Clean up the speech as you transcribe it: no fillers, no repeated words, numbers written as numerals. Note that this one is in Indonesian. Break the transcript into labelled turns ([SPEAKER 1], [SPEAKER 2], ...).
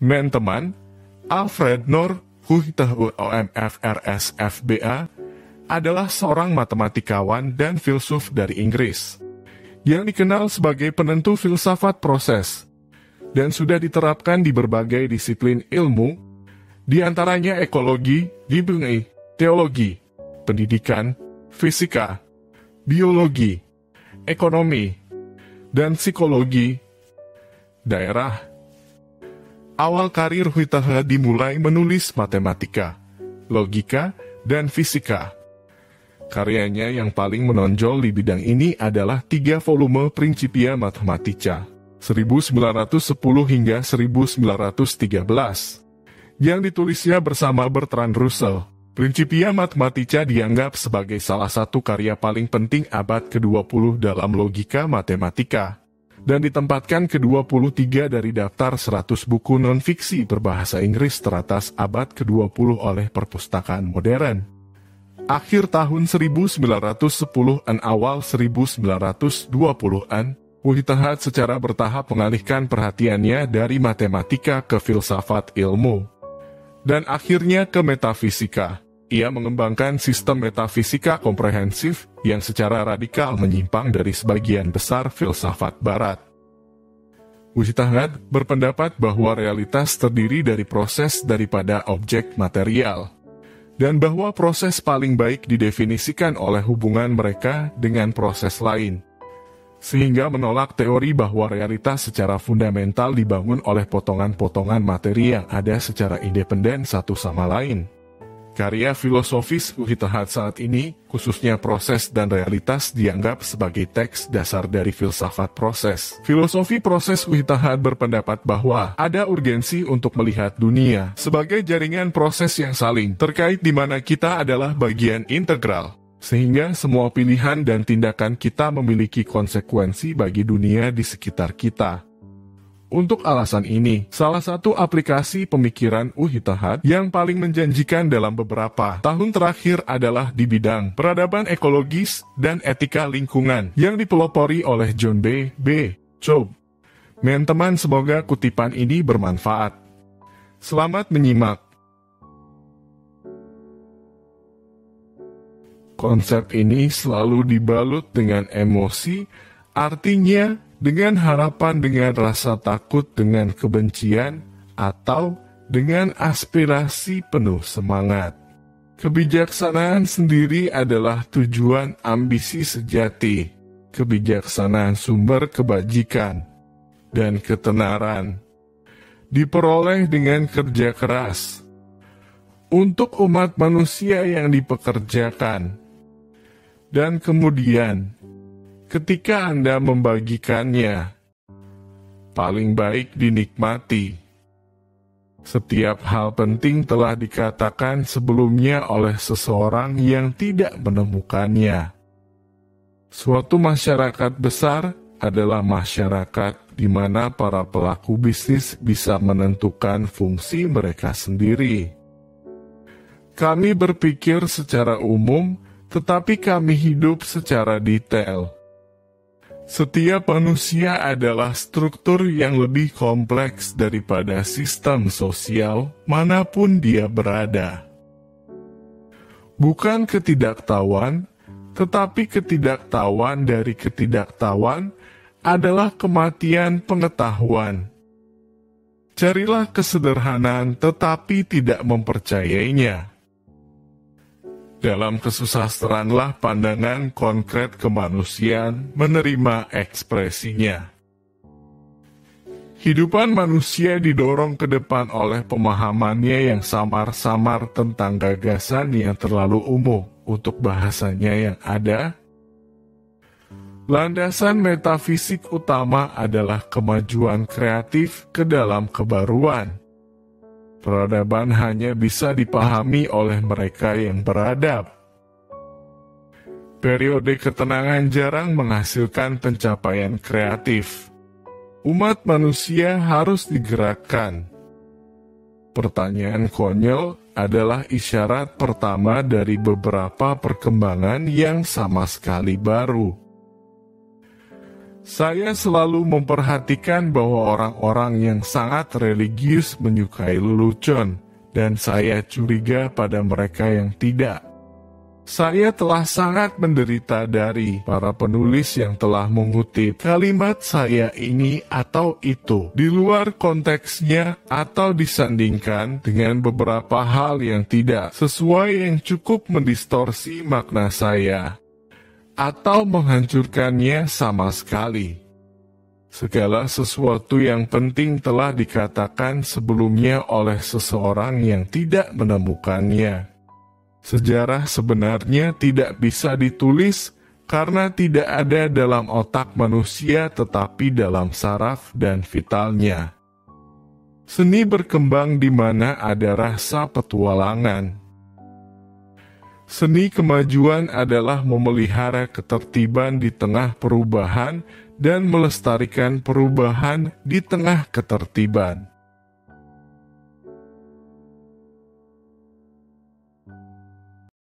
[SPEAKER 1] Teman, Alfred Nor Huhtahuomfrsfba adalah seorang matematikawan dan filsuf dari Inggris yang dikenal sebagai penentu filsafat proses dan sudah diterapkan di berbagai disiplin ilmu, di antaranya ekologi, teologi, pendidikan, fisika, biologi, ekonomi, dan psikologi daerah. Awal karir Huhtahuo dimulai menulis matematika, logika, dan fisika. Karyanya yang paling menonjol di bidang ini adalah 3 volume Principia Mathematica, 1910 hingga 1913, yang ditulisnya bersama Bertrand Russell. Principia Mathematica dianggap sebagai salah satu karya paling penting abad ke-20 dalam logika matematika, dan ditempatkan ke-23 dari daftar 100 buku non-fiksi berbahasa Inggris teratas abad ke-20 oleh Perpustakaan Modern. Akhir tahun 1910-an awal 1920-an, Huhtahuo secara bertahap mengalihkan perhatiannya dari matematika ke filsafat ilmu, dan akhirnya ke metafisika. Ia mengembangkan sistem metafisika komprehensif yang secara radikal menyimpang dari sebagian besar filsafat barat. Huhtahuo berpendapat bahwa realitas terdiri dari proses daripada objek material, dan bahwa proses paling baik didefinisikan oleh hubungan mereka dengan proses lain, sehingga menolak teori bahwa realitas secara fundamental dibangun oleh potongan-potongan materi yang ada secara independen satu sama lain. Karya filosofis Huhtahuo saat ini, khususnya proses dan realitas, dianggap sebagai teks dasar dari filsafat proses. Filosofi proses Huhtahuo berpendapat bahwa ada urgensi untuk melihat dunia sebagai jaringan proses yang saling terkait di mana kita adalah bagian integral, sehingga semua pilihan dan tindakan kita memiliki konsekuensi bagi dunia di sekitar kita. Untuk alasan ini, salah satu aplikasi pemikiran Huhtahuo yang paling menjanjikan dalam beberapa tahun terakhir adalah di bidang peradaban ekologis dan etika lingkungan yang dipelopori oleh John B. Cobb. Teman, semoga kutipan ini bermanfaat. Selamat menyimak. Konsep ini selalu dibalut dengan emosi, artinya dengan harapan, dengan rasa takut, dengan kebencian, atau dengan aspirasi penuh semangat. Kebijaksanaan sendiri adalah tujuan ambisi sejati. Kebijaksanaan sumber kebajikan dan ketenaran diperoleh dengan kerja keras untuk umat manusia yang dipekerjakan, dan kemudian ketika Anda membagikannya, paling baik dinikmati. Setiap hal penting telah dikatakan sebelumnya oleh seseorang yang tidak menemukannya. Suatu masyarakat besar adalah masyarakat di mana para pelaku bisnis bisa menentukan fungsi mereka sendiri. Kami berpikir secara umum, tetapi kami hidup secara detail. Setiap manusia adalah struktur yang lebih kompleks daripada sistem sosial manapun dia berada. Bukan ketidaktahuan, tetapi ketidaktahuan dari ketidaktahuan adalah kematian pengetahuan. Carilah kesederhanaan tetapi tidak mempercayainya. Dalam kesusastraanlah pandangan konkret kemanusiaan menerima ekspresinya. Hidupan manusia didorong ke depan oleh pemahamannya yang samar-samar tentang gagasan yang terlalu umum untuk bahasanya yang ada. Landasan metafisik utama adalah kemajuan kreatif ke dalam kebaruan. Peradaban hanya bisa dipahami oleh mereka yang beradab. Periode ketenangan jarang menghasilkan pencapaian kreatif. Umat manusia harus digerakkan. Pertanyaan konyol adalah isyarat pertama dari beberapa perkembangan yang sama sekali baru. Saya selalu memperhatikan bahwa orang-orang yang sangat religius menyukai lelucon, dan saya curiga pada mereka yang tidak. Saya telah sangat menderita dari para penulis yang telah mengutip kalimat saya ini atau itu di luar konteksnya atau disandingkan dengan beberapa hal yang tidak sesuai yang cukup mendistorsi makna saya atau menghancurkannya sama sekali. Segala sesuatu yang penting telah dikatakan sebelumnya oleh seseorang yang tidak menemukannya. Sejarah sebenarnya tidak bisa ditulis karena tidak ada dalam otak manusia tetapi dalam saraf dan vitalnya. Seni berkembang di mana ada rasa petualangan. Seni kemajuan adalah memelihara ketertiban di tengah perubahan dan melestarikan perubahan di tengah ketertiban.